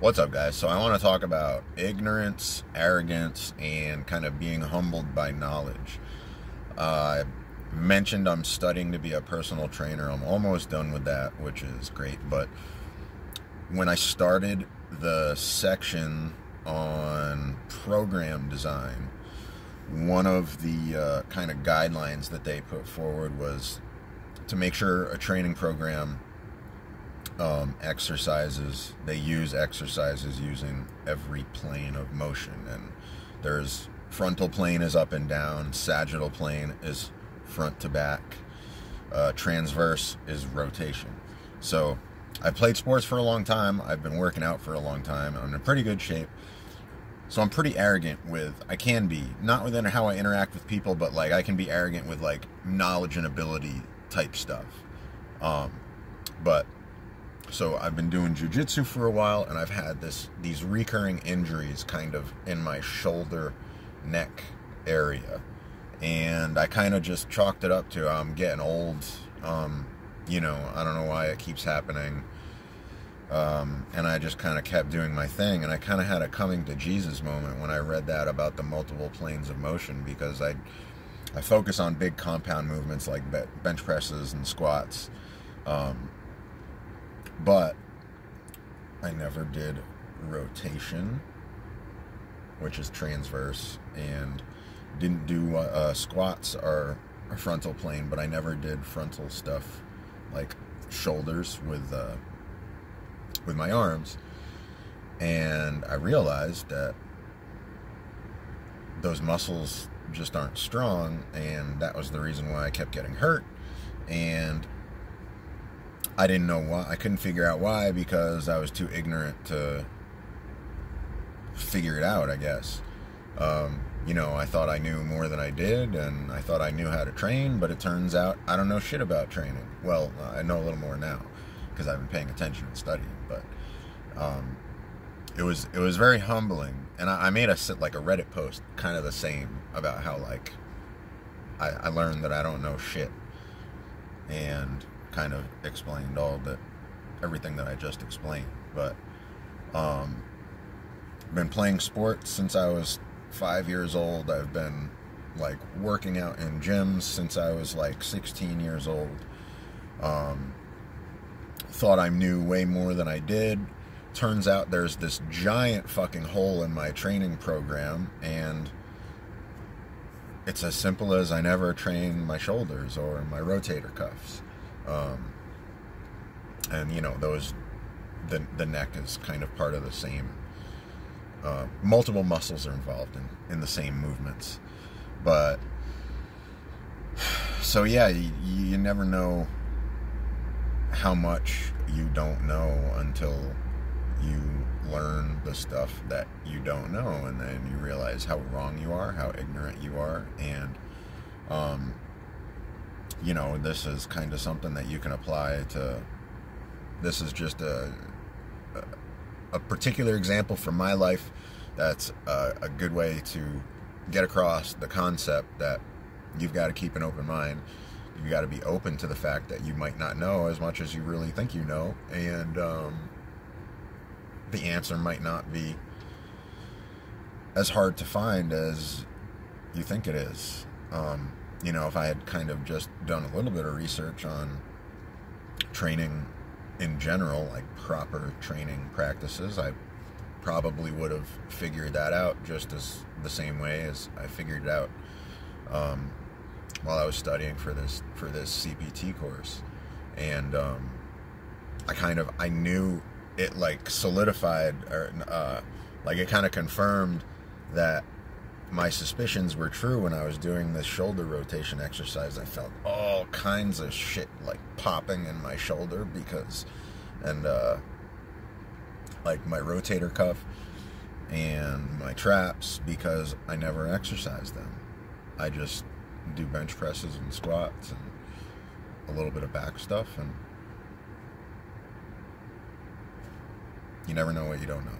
What's up, guys? So I want to talk about ignorance, arrogance, and kind of being humbled by knowledge. I mentioned I'm studying to be a personal trainer. I'm almost done with that, which is great. But when I started the section on program design, one of the kind of guidelines that they put forward was to make sure a training program they use exercises using every plane of motion. And there's frontal plane is up and down, sagittal plane is front to back, transverse is rotation. So I played sports for a long time, I've been working out for a long time, I'm in pretty good shape. So I'm pretty arrogant I can be, not within how I interact with people, but like I can be arrogant with like knowledge and ability type stuff. So I've been doing jiu-jitsu for a while, and I've had these recurring injuries kind of in my shoulder, neck area. And I kind of just chalked it up to I'm getting old. I don't know why it keeps happening. And I just kind of kept doing my thing, and I kind of had a coming to Jesus moment when I read that about the multiple planes of motion, because I focus on big compound movements like bench presses and squats. But I never did rotation, which is transverse, and didn't do squats or frontal plane, but I never did frontal stuff like shoulders with my arms. And I realized that those muscles just aren't strong, and that was the reason why I kept getting hurt. And I didn't know why. I couldn't figure out why, because I was too ignorant to figure it out, I guess. I thought I knew more than I did, and I thought I knew how to train, but it turns out I don't know shit about training. Well, I know a little more now, because I've been paying attention and studying, but it was very humbling. And I made a Reddit post kind of the same about how I learned that I don't know shit, and kind of explained everything that I just explained. But been playing sports since I was 5 years old. I've been working out in gyms since I was 16 years old. Thought I knew way more than I did. Turns out there's this giant fucking hole in my training program, and it's as simple as I never trained my shoulders or my rotator cuffs. The neck is kind of part of the same, multiple muscles are involved in the same movements. But so yeah, you never know how much you don't know until you learn the stuff that you don't know, and then you realize how wrong you are, how ignorant you are. And this is kind of something that you can apply to. This is just a particular example from my life that's a good way to get across the concept that you've got to keep an open mind. You've got to be open to the fact that you might not know as much as you really think you know, and the answer might not be as hard to find as you think it is. If I had kind of just done a little bit of research on training in general, like proper training practices, I probably would have figured that out just as the same way as I figured it out while I was studying for this CPT course. And I knew it solidified, or it kind of confirmed that my suspicions were true when I was doing this shoulder rotation exercise. I felt all kinds of shit popping in my shoulder my rotator cuff and my traps, because I never exercised them. I just do bench presses and squats and a little bit of back stuff, and you never know what you don't know.